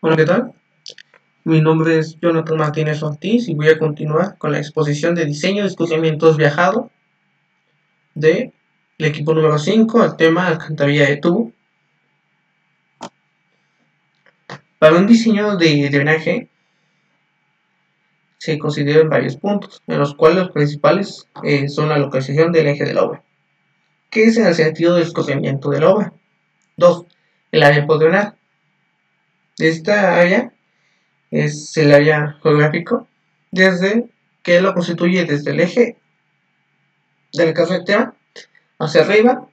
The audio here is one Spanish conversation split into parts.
Hola, ¿qué tal? Mi nombre es Jonathan Martínez Ortiz y voy a continuar con la exposición de diseño de escurrimientos viajado del equipo número 5 al tema alcantarilla de tubo. Para un diseño de drenaje se consideran varios puntos, en los cuales los principales son la localización del eje de la obra, que es en el sentido del escurrimiento de la obra. 2. El área por drenar. Esta área es el área geográfico desde que lo constituye desde el eje de la carretera hacia arriba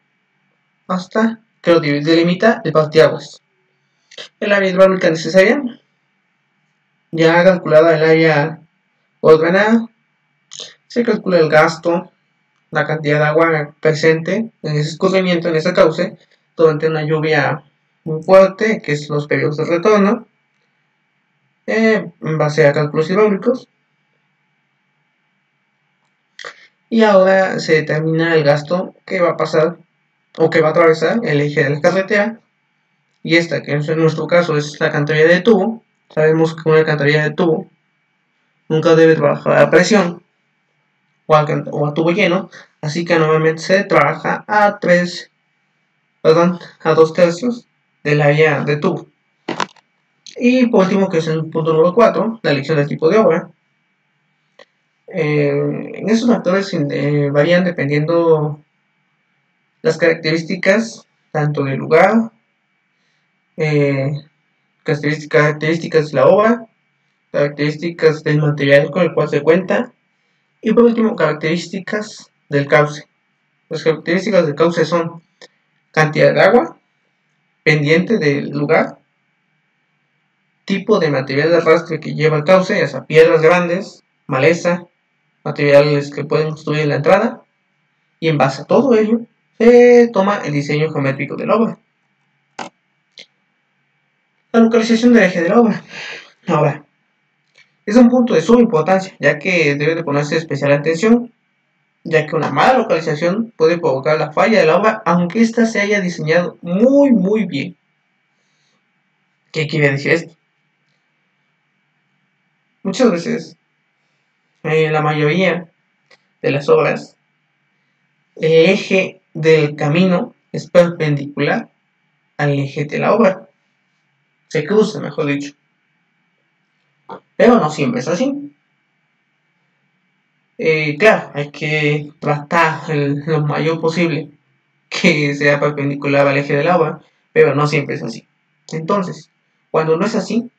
hasta que lo delimita el parteaguas. El área hidráulica necesaria, ya calculada el área por drenar, se calcula el gasto, la cantidad de agua presente en ese escurrimiento, en ese cauce, durante una lluvia muy fuerte, que es los periodos de retorno, en base a cálculos hidráulicos. Y ahora se determina el gasto que va a pasar o que va a atravesar el eje de la carretera. Y esta, que en nuestro caso es la alcantarilla de tubo, sabemos que una alcantarilla de tubo nunca debe trabajar a presión o a tubo lleno, así que normalmente se trabaja a 2 tercios del área de tubo. Y por último, que es el punto número 4, la elección del tipo de obra. En esos factores varían dependiendo las características tanto del lugar, características de la obra, características del material con el cual se cuenta y por último características del cauce. Las características del cauce son cantidad de agua, pendiente del lugar, tipo de material de arrastre que lleva el cauce, ya sea piedras grandes, maleza, materiales que pueden obstruir la entrada, y en base a todo ello se toma el diseño geométrico de la obra. La localización del eje de la obra. Ahora, es un punto de suma importancia, ya que debe de ponerse especial atención, ya que una mala localización puede provocar la falla de la obra, aunque ésta se haya diseñado muy bien. ¿Qué quiere decir esto? Muchas veces, en la mayoría de las obras, el eje del camino es perpendicular al eje de la obra. Se cruza, mejor dicho. Pero no siempre es así. Claro, hay que tratar lo mayor posible que sea perpendicular al eje de la obra, pero no siempre es así. Entonces, cuando no es así,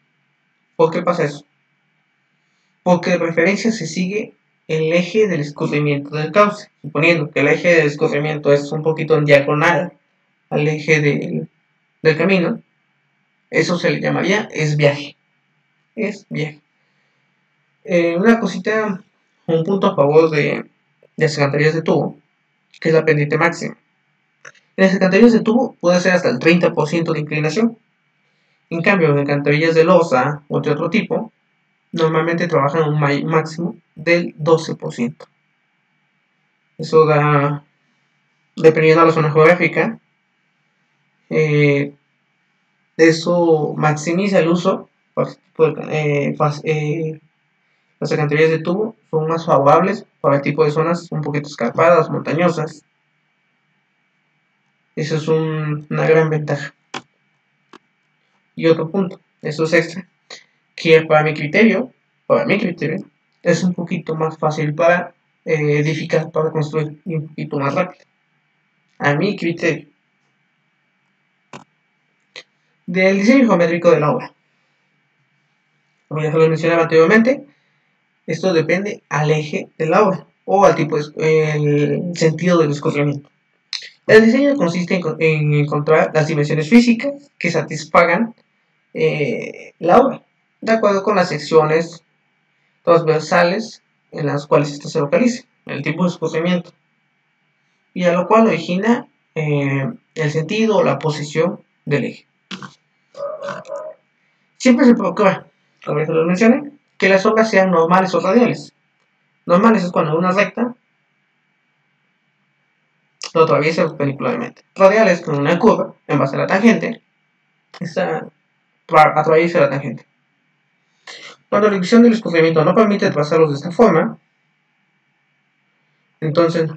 ¿por qué pasa eso? Porque de preferencia se sigue el eje del escurrimiento del cauce, suponiendo que el eje del escurrimiento es un poquito en diagonal al eje del camino, eso se le llamaría esviaje. Una cosita, un punto a favor de las alcantarillas de tubo, que es la pendiente máxima. En las alcantarillas de tubo puede ser hasta el 30% de inclinación. En cambio, en alcantarillas de losa o de otro tipo, normalmente trabajan un máximo del 12%. Eso da, dependiendo de la zona geográfica, eso maximiza el uso. Las alcantarillas de tubo son más favorables para el tipo de zonas un poquito escarpadas, montañosas. Eso es una gran ventaja. Y otro punto, eso es extra, que para mi criterio, es un poquito más fácil para edificar, para construir, y un poquito más rápido. A mi criterio. Del diseño geométrico de la obra. Como ya se lo mencionaba anteriormente, esto depende al eje de la obra o al tipo el sentido del escurrimiento. El diseño consiste en encontrar las dimensiones físicas que satisfagan la obra, de acuerdo con las secciones transversales en las cuales ésta se localice, el tipo de escurrimiento, y a lo cual origina el sentido o la posición del eje. Siempre se procura, como ya se lo mencioné, que las obras sean normales o radiales. Normales es cuando una recta lo atraviesa perpendicularmente. Radiales con una curva en base a la tangente. Esta atraviesa la tangente. Cuando la división del escurrimiento no permite trazarlos de esta forma, entonces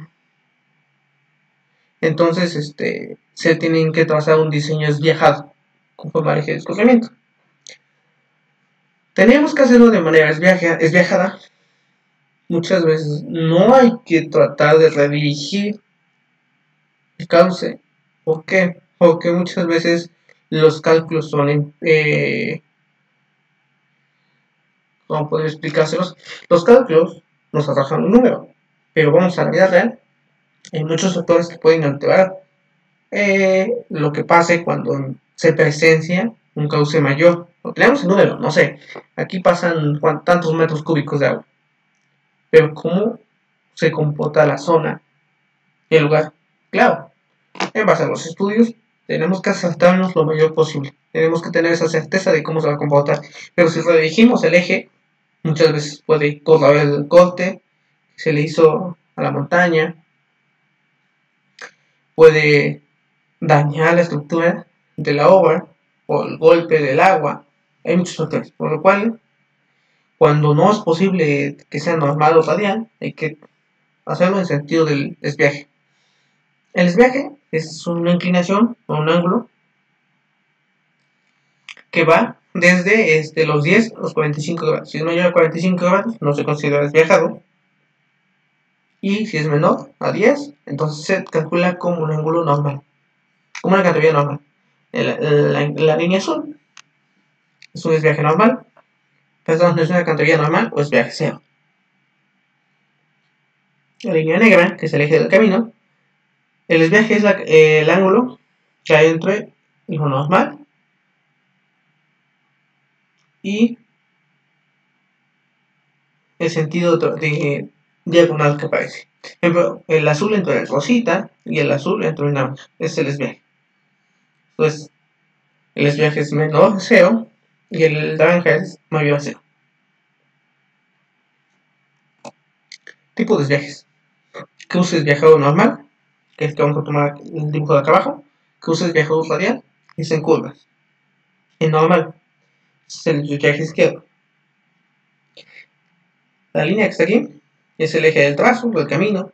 se tienen que trazar un diseño esviajado conforme al eje de escurrimiento. Tenemos que hacerlo de manera esviajada. Muchas veces no hay que tratar de redirigir el cauce. ¿Por qué? Porque muchas veces los cálculos son ¿cómo poder explicárselos? Los cálculos nos arrojan un número, pero vamos a la vida real. Hay muchos factores que pueden alterar lo que pase cuando se presencia un cauce mayor. Tenemos el número, no sé, aquí pasan tantos metros cúbicos de agua, pero cómo se comporta la zona y el lugar. Claro, en base a los estudios tenemos que acertarnos lo mayor posible, tenemos que tener esa certeza de cómo se va a comportar, pero si redirigimos el eje, muchas veces puede correr el corte que se le hizo a la montaña, puede dañar la estructura de la obra o el golpe del agua. Hay muchos factores, por lo cual cuando no es posible que sea normal o radial, hay que hacerlo en sentido del desviaje. El desviaje es una inclinación o un ángulo que va desde los 10 a los 45 grados. Si es mayor a 45 grados, no se considera desviajado. Y si es menor a 10, entonces se calcula como un ángulo normal, como una categoría normal. La línea azul es un desviaje normal, perdón, no es una categoría normal o desviaje cero. La línea negra, que es el eje del camino, el desviaje es el ángulo que hay entre lo normal y el sentido de diagonal que aparece. Por ejemplo, el azul entre el rosita y el azul entre el naranja. Es el desviaje. Entonces, el desviaje es menor a 0 y el naranja es mayor a 0. Tipo de desviajes. Cruce desviajado normal, que es que vamos a tomar el dibujo de acá abajo. Cruce desviajado radial, que es en curvas. En normal, es el desviaje izquierdo. La línea que está aquí es el eje del trazo, del camino.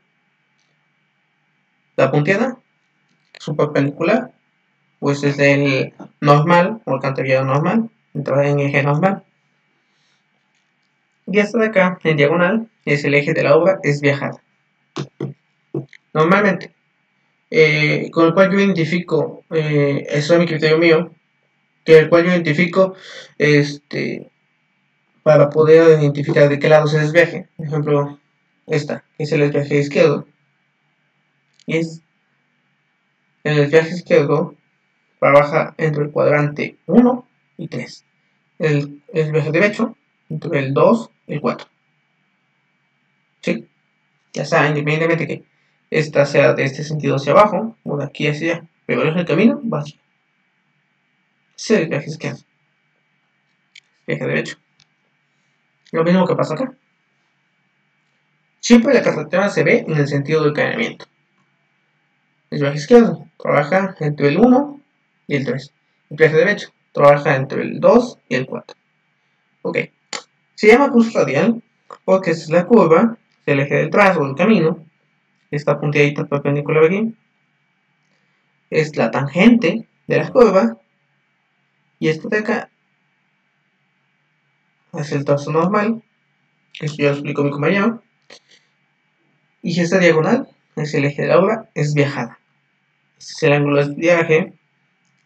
La punteada, que es un perpendicular, pues es el normal o el canteviado normal, entrada en eje normal. Y hasta de acá, en diagonal, es el eje de la obra desviajada. Normalmente, con el cual yo identifico, eso es mi criterio mío, que el cual yo identifico para poder identificar de qué lado se desviaje. Por ejemplo, esta, que es el desviaje izquierdo. Y es el desviaje izquierdo trabaja entre el cuadrante 1 y 3. El desviaje derecho entre el 2 y el 4. ¿Sí? Ya sea, independientemente que esta sea de este sentido hacia abajo o de aquí hacia allá, pero el camino va hacia. Ese es el desviaje izquierdo. Desviaje derecho. Lo mismo que pasa acá. Siempre la carretera se ve en el sentido del caminamiento. El desviaje izquierdo trabaja entre el 1 y el 3. El desviaje derecho trabaja entre el 2 y el 4. Ok. Se llama cruz radial porque es la curva del eje del trazo del camino. Esta punteadita perpendicular aquí es la tangente de la curva. Y esto de acá es el trazo normal, que esto ya lo explico mi compañero. Y esta diagonal es el eje de la obra desviajada. Este es el ángulo de desviaje,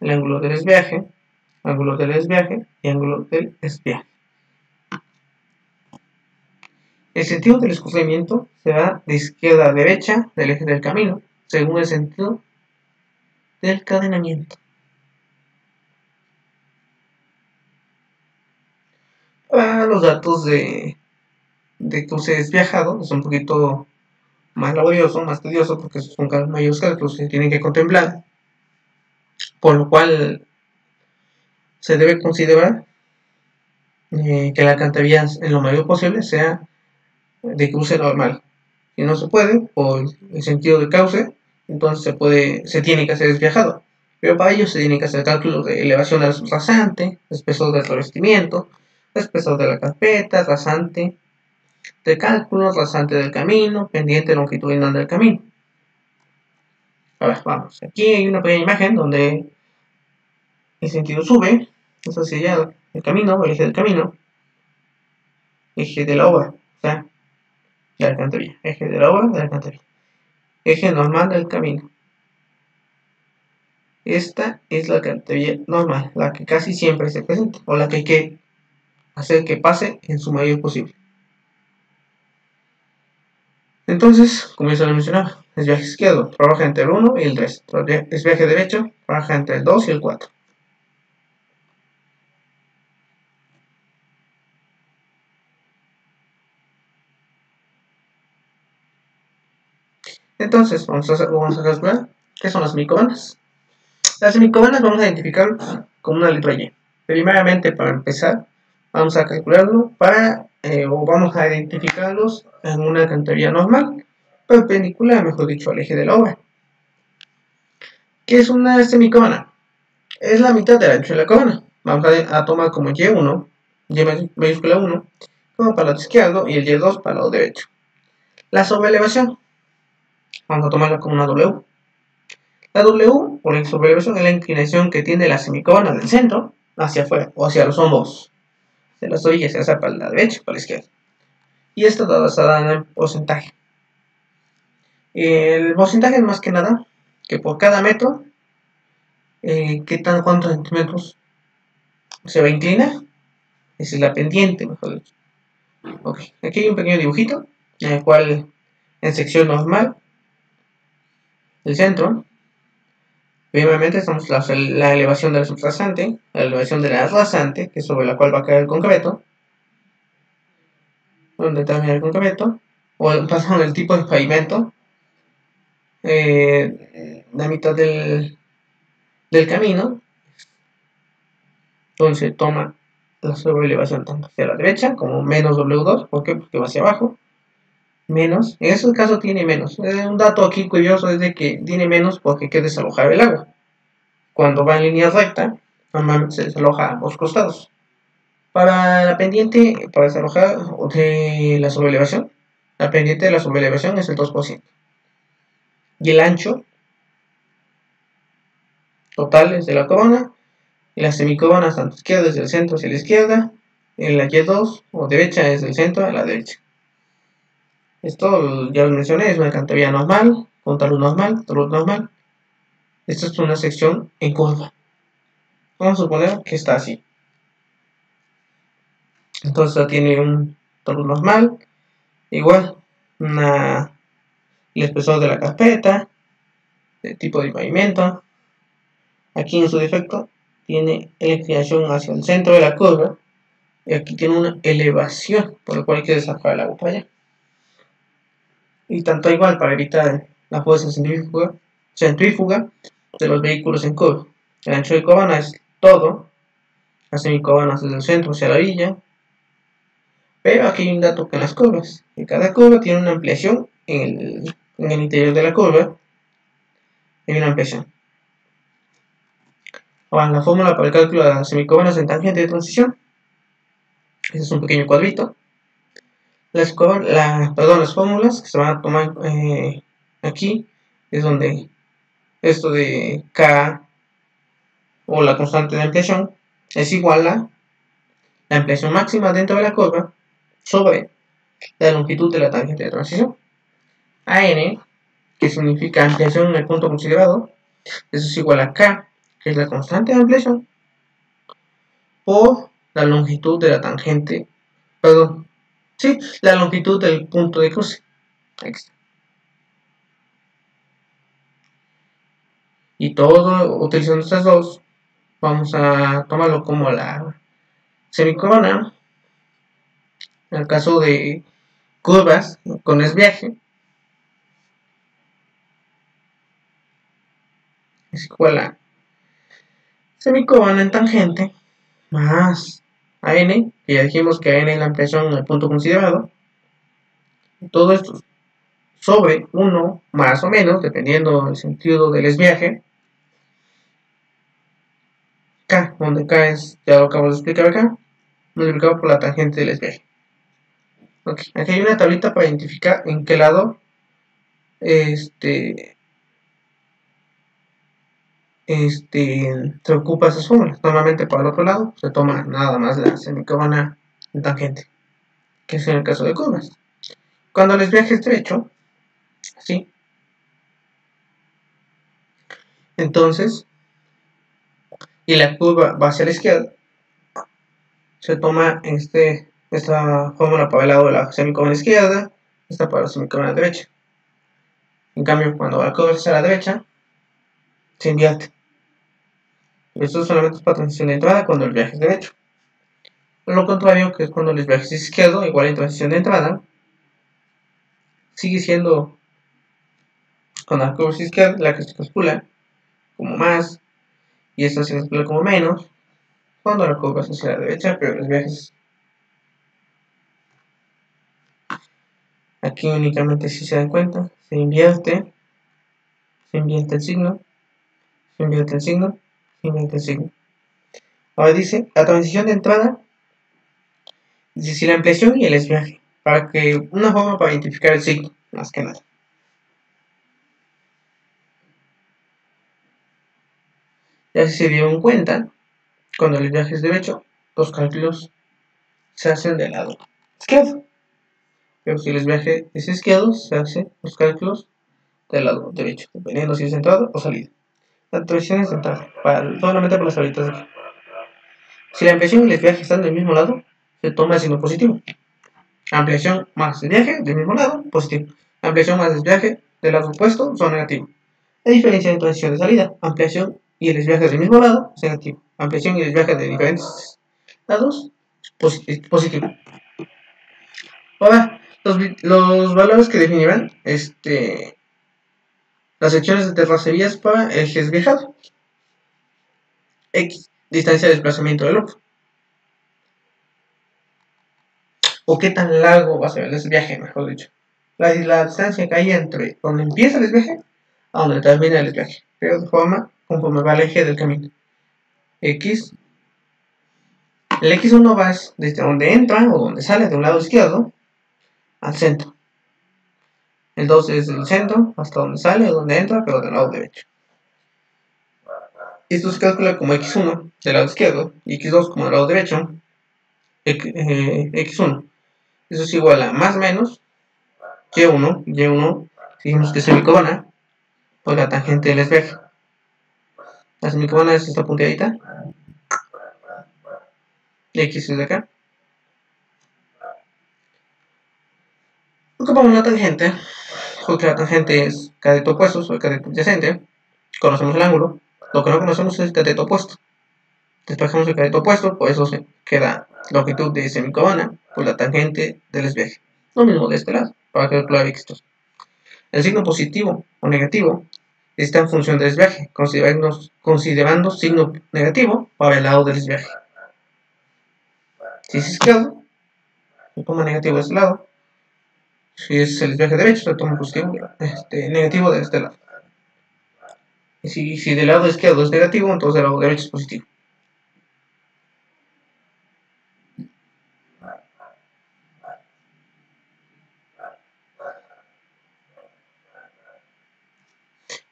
el ángulo del desviaje, ángulo del desviaje y ángulo del desviaje. El sentido del escurrimiento se da de izquierda a derecha del eje del camino, según el sentido del cadenamiento. Los datos de cruce desviajado es un poquito más laborioso, más tedioso, porque son mayores cálculos que se tienen que contemplar, por lo cual se debe considerar que la alcantarilla en lo mayor posible sea de cruce normal. Si no se puede, por el sentido de cauce, entonces se tiene que hacer desviajado. Pero para ello se tiene que hacer cálculos de elevación del subrasante, espesor del revestimiento, espesor de la carpeta, rasante de cálculo, rasante del camino, pendiente longitudinal del camino. Ahora vamos, aquí hay una pequeña imagen donde el sentido sube, es hacia allá el camino, el eje del camino, eje de la obra, o sea, de la alcantarilla, eje de la obra, de la alcantarilla, eje normal del camino. Esta es la alcantarilla normal, la que casi siempre se presenta, o la que hay que hacer que pase en su mayor posible. Entonces, como ya se lo mencionaba, el viaje izquierdo trabaja entre el 1 y el 3, el viaje derecho trabaja entre el 2 y el 4. Entonces, vamos a calcular qué son las semicolumnas. Las semicolumnas vamos a identificar como una letra Y. Primeramente, para empezar, vamos a calcularlo o vamos a identificarlos en una alcantarilla normal, perpendicular, mejor dicho, al eje de la obra. ¿Qué es una semicolumna? Es la mitad del ancho de la columna. Vamos a tomar como Y1, Y mayúscula 1, como para el lado izquierdo y el Y2 para el lado derecho. La sobreelevación, vamos a tomarla como una W. La W, por la sobreelevación, es la inclinación que tiene la semicolumna del centro hacia afuera o hacia los hombros de las orillas, ya sea para la derecha o para la izquierda. Y esto está dado en porcentaje. El porcentaje es más que nada que por cada metro, cuántos centímetros se va a inclinar. Esa es la pendiente, mejor dicho. Ok, aquí hay un pequeño dibujito en el cual en sección normal del centro, primeramente estamos la elevación del subrasante, la elevación de la rasante, que es sobre la cual va a caer el concreto, donde termina el concreto, o pasamos el tipo de pavimento, la mitad del camino, entonces toma la sobreelevación tanto hacia la derecha como menos W2, ¿por qué? Porque va hacia abajo, menos, en ese caso tiene menos, un dato aquí curioso es de que tiene menos porque hay que desalojar el agua, cuando va en línea recta, normalmente se desaloja a ambos costados. Para la pendiente, para desalojar de la sobreelevación, la pendiente de la sobreelevación es el 2%. Y el ancho total es de la corona, y las semicoronas tanto izquierda es del centro hacia la izquierda, en la Y2 o derecha es del centro a la derecha. Esto ya lo mencioné, es una alcantarilla normal, con talud normal. Esta es una sección en curva. Vamos a suponer que está así. Entonces tiene un talud normal, igual, el espesor de la carpeta, el tipo de pavimento. Aquí en su defecto tiene la inclinación hacia el centro de la curva y aquí tiene una elevación por la cual hay que desalojar el agua para allá. Y tanto igual para evitar la fuerza centrífuga de los vehículos en curva. El ancho de corona es todo, las semicoronas desde el centro hacia la orilla. Pero aquí hay un dato que en las curvas, que cada curva tiene una ampliación en el interior de la curva, hay una ampliación. Ahora, la fórmula para el cálculo de las semicoronas en tangente de transición. Este es un pequeño cuadrito. Las fórmulas que se van a tomar aquí es donde esto de K o la constante de ampliación es igual a la ampliación máxima dentro de la curva sobre la longitud de la tangente de transición. AN, que significa ampliación en el punto considerado, eso es igual a K, que es la constante de ampliación, por la longitud de la tangente, la longitud del punto de cruce. Ahí está. Y todo utilizando estas dos, vamos a tomarlo como la semicorona. En el caso de curvas con desviaje, es igual a semicorona en tangente más AN, que ya dijimos que AN es la ampliación en el punto considerado. Todo esto sobre 1 más o menos, dependiendo del sentido del desviaje, K, donde K es, ya lo acabo de explicar acá, multiplicado por la tangente del viaje. Okay. Aquí hay una tablita para identificar en qué lado se ocupa esas fórmulas. Normalmente para el otro lado se toma nada más la semicorona tangente, que es en el caso de curvas. Cuando el viaje es derecho, así, entonces, y la curva va hacia la izquierda, se toma esta fórmula para el lado de la semicorona izquierda, esta para la semicorona derecha. En cambio, cuando la curva hacia la derecha, se invierte. Esto solamente es para transición de entrada cuando el viaje es derecho. Lo contrario, que es cuando el viaje es izquierdo, igual en transición de entrada, sigue siendo con la curva izquierda la que se calcula como más, y esta se calcula como menos, cuando la curva es hacia la derecha, pero los viajes aquí únicamente, si se dan cuenta, se invierte el signo, se invierte el signo, se invierte el signo. Ahora dice, la transición de entrada, dice si la ampliación y el desviaje, para que una forma para identificar el signo, más que nada. Ya si se dieron cuenta, cuando el viaje es derecho, los cálculos se hacen del lado izquierdo. Pero si el viaje es izquierdo, se hacen los cálculos del lado derecho, dependiendo si es entrada o salida. La transición es de entrada, solamente para las tablitas de aquí. Si la ampliación y el desviaje están del mismo lado, se toma el signo positivo. Ampliación más desviaje del mismo lado, positivo. Ampliación más desviaje del lado opuesto son negativos. La diferencia en transición de salida, ampliación y el desviaje del mismo lado es negativo. Ampliación y desviaje de diferentes lados, positivo. Ahora, los valores que definirán las secciones de terracerías para ejes viajados. X, distancia de desplazamiento del loop. O qué tan largo va a ser el viaje, mejor dicho. La distancia que hay entre donde empieza el viaje a donde termina el viaje. Pero de forma conforme va el eje del camino. X. El X1 va desde donde entra o donde sale de un lado izquierdo al centro. El 2 es del centro hasta donde sale o donde entra, pero del lado derecho. Esto se calcula como X1 del lado izquierdo y X2 como del lado derecho. X1. Eso es igual a más o menos Y1. Y1, dijimos que es semicorona, pues la tangente del espejo. La semicorona es esta punteadita. Y X es de acá. Ocupamos la tangente, porque la tangente es cateto opuesto o el cateto adyacente. Conocemos el ángulo. Lo que no conocemos es el cateto opuesto. Despejamos el cateto opuesto, por eso se queda longitud de semicorona por la tangente del espejo. Lo mismo de este lado, para calcular X2. El signo positivo o negativo está en función del desviaje, considerando signo negativo para el lado del desviaje. Si es izquierdo, se toma negativo de este lado. Si es el desviaje derecho, se toma positivo, negativo de este lado. Y si del lado izquierdo es negativo, entonces del lado derecho es positivo.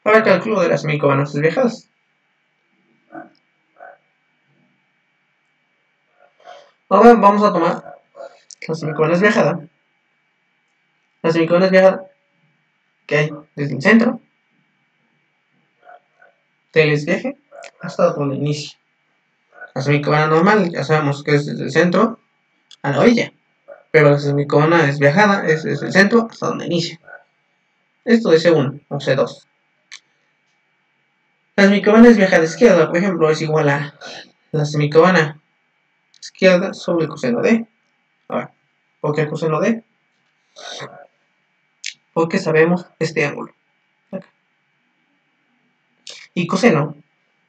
Para el cálculo de las semicornas desviajadas. Ahora vamos a tomar la semicorona desviajada. La semicorona desviajada que hay desde el centro del desviaje hasta donde inicia. La semicorona normal ya sabemos que es desde el centro a la orilla, pero la semicorona desviajada es desde el centro hasta donde inicia. Esto es C1 o C2. La semicorona desviajada izquierda, por ejemplo, es igual a la semicorona izquierda sobre el coseno de. Ahora, ¿por qué el coseno de? Porque sabemos este ángulo. Acá. Y coseno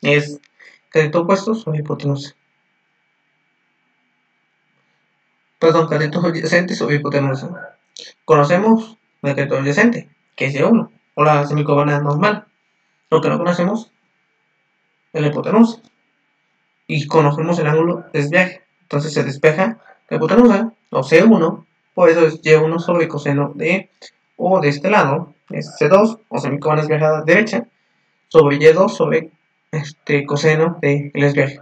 es cateto opuesto sobre hipotenusa. Perdón, cateto adyacente sobre hipotenusa. Conocemos el cateto adyacente, que es Y1, o la semicorona normal. Lo que no conocemos es la hipotenusa. y conocemos el ángulo de desviaje. Entonces se despeja la hipotenusa, o C1, por eso es Y1 sobre coseno de, o de este lado, es C2, o semicómana desviajada derecha, sobre Y2 sobre coseno del desviaje.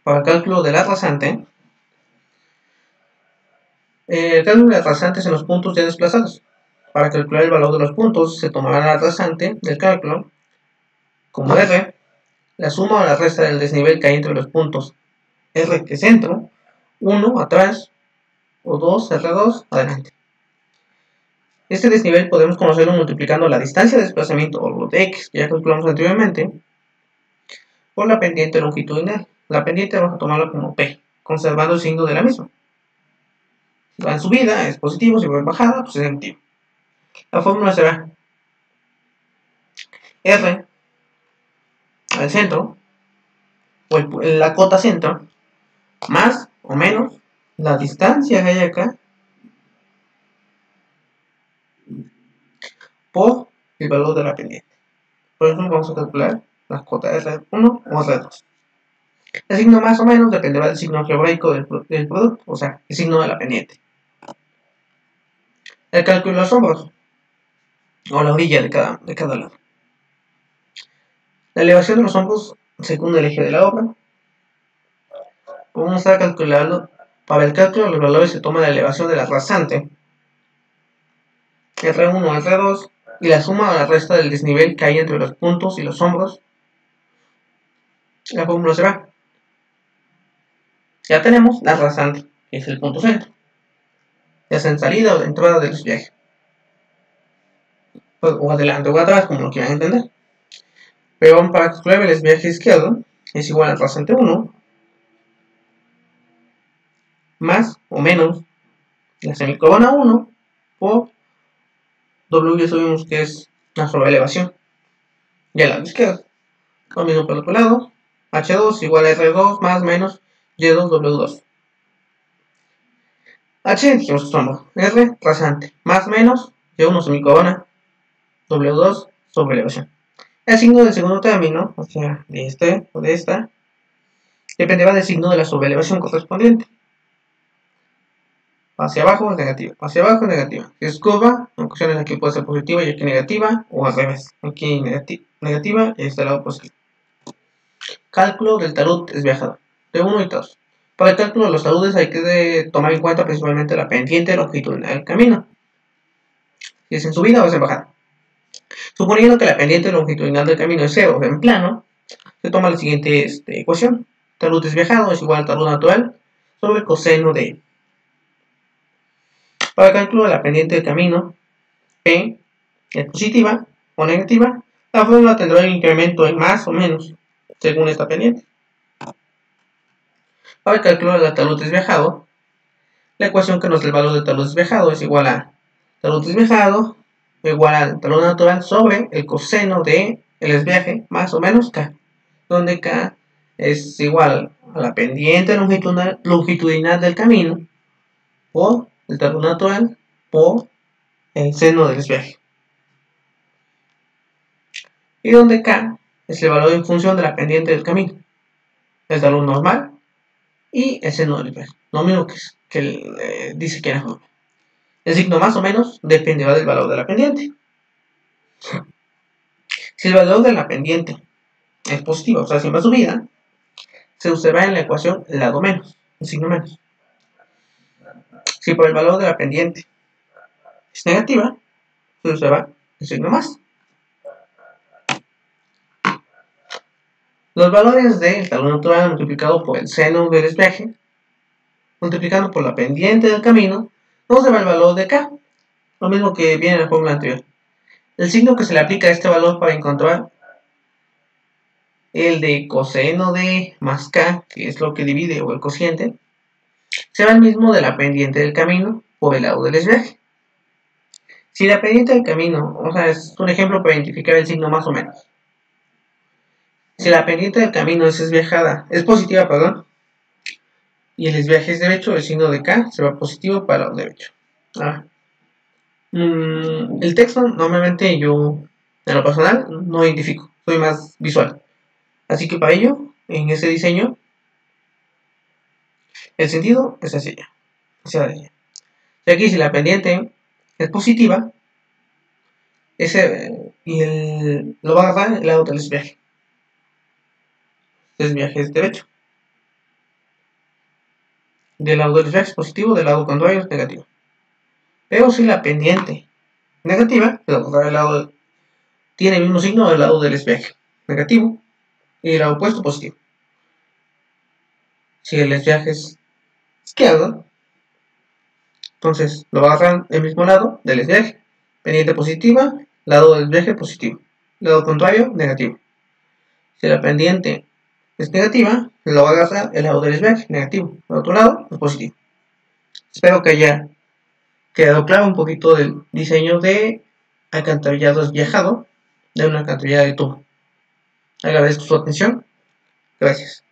Para el cálculo de la rasante, el cálculo de la rasante es en los puntos ya desplazados. Para calcular el valor de los puntos, se tomará la rasante del cálculo como R, la suma o la resta del desnivel que hay entre los puntos R que es centro, 1 atrás, o 2, R2, adelante. Este desnivel podemos conocerlo multiplicando la distancia de desplazamiento, o lo de X, que ya calculamos anteriormente, por la pendiente longitudinal. La pendiente vamos a tomarla como P, conservando el signo de la misma. Si va en subida es positivo, si va en bajada pues es negativo. La fórmula será R al centro, o la cota centro, más o menos la distancia que hay acá, por el valor de la pendiente. Por eso vamos a calcular la cota R1 o R2. El signo más o menos dependerá del signo algebraico del producto, o sea, el signo de la pendiente. El cálculo de los hombros, o la orilla de cada lado. La elevación de los hombros según el eje de la obra. Vamos a estar calculando, para el cálculo de los valores se toma la elevación de la rasante, R1 o R2, y la suma o la resta del desnivel que hay entre los puntos y los hombros. La fórmula será, ya tenemos la rasante, que es el punto centro, ya sea en salida o de entrada del desviaje, o adelante o atrás, como lo quieran entender. Pero para calcular el desviaje izquierdo es igual a rasante 1 más o menos la semicolona 1 por W, ya sabemos que es la sobreelevación. Y al lado izquierdo, lo mismo por el otro lado, H2 igual a R2 más menos Y2 W2. H dijimos que somos R rasante más menos Y1 semicolona W2 sobre elevación. El signo del segundo término, o sea, de este o de esta, dependerá del signo de la sobreelevación correspondiente. Hacia abajo es negativa, hacia abajo es negativa. Si es curva, en ocasiones aquí puede ser positiva y aquí negativa, o al revés, aquí negativa y este lado positivo. Cálculo del talud desviajado, de 1 y 2. Para el cálculo de los taludes hay que tomar en cuenta principalmente la pendiente longitudinal del camino, si es en subida o es en bajada. Suponiendo que la pendiente longitudinal del camino es 0 o en plano, se toma la siguiente ecuación. Talud desviajado es igual al talud natural sobre coseno de. Para el cálculo de la pendiente del camino, P es positiva o negativa, la fórmula tendrá un incremento en más o menos, según esta pendiente. Para el cálculo del talud desviajado, la ecuación que nos da el valor del talud desviajado es igual a talud desviajado igual al talud natural sobre el coseno de el desviaje más o menos K, donde K es igual a la pendiente longitudinal del camino por el talud natural por el seno del desviaje. Y donde K es el valor en función de la pendiente del camino, el talud normal y el seno del desviaje, lo mismo que dice aquí en la fórmula. El signo más o menos dependerá del valor de la pendiente. Si el valor de la pendiente es positivo, o sea, siempre subida, se usará en la ecuación el lado menos, el signo menos. Si por el valor de la pendiente es negativa, se usará el signo más. Los valores del talud natural multiplicado por el seno del desviaje, multiplicando por la pendiente del camino, nos da el valor de K, lo mismo que viene en la fórmula anterior. El signo que se le aplica a este valor para encontrar el de coseno de más K, que es lo que divide, o el cociente, será el mismo de la pendiente del camino por el lado del desviaje. Si la pendiente del camino, o sea, es un ejemplo para identificar el signo más o menos. Si la pendiente del camino es positiva, y el desviaje es derecho, el signo de K se va positivo para el lado derecho. El texto normalmente yo En lo personal, no identifico, soy más visual. Así que para ello, en ese diseño, el sentido es sencillo. Y aquí si la pendiente es positiva, lo va a agarrar el lado del desviaje. Desviaje es derecho. Del lado del desviaje es positivo, del lado contrario es negativo. Pero si la pendiente negativa, tiene el mismo signo del lado del desviaje, negativo, y el lado opuesto positivo. Si el desviaje es izquierdo, entonces lo va a agarrar el mismo lado del desviaje. Pendiente positiva, lado del desviaje positivo. Lado contrario, negativo. Si la pendiente es negativa, lo va a agarrar el lado del desviaje, negativo. Por otro lado, es positivo. Espero que haya quedado claro un poquito del diseño de alcantarillado desviajado de una alcantarillada de tubo. Agradezco su atención. Gracias.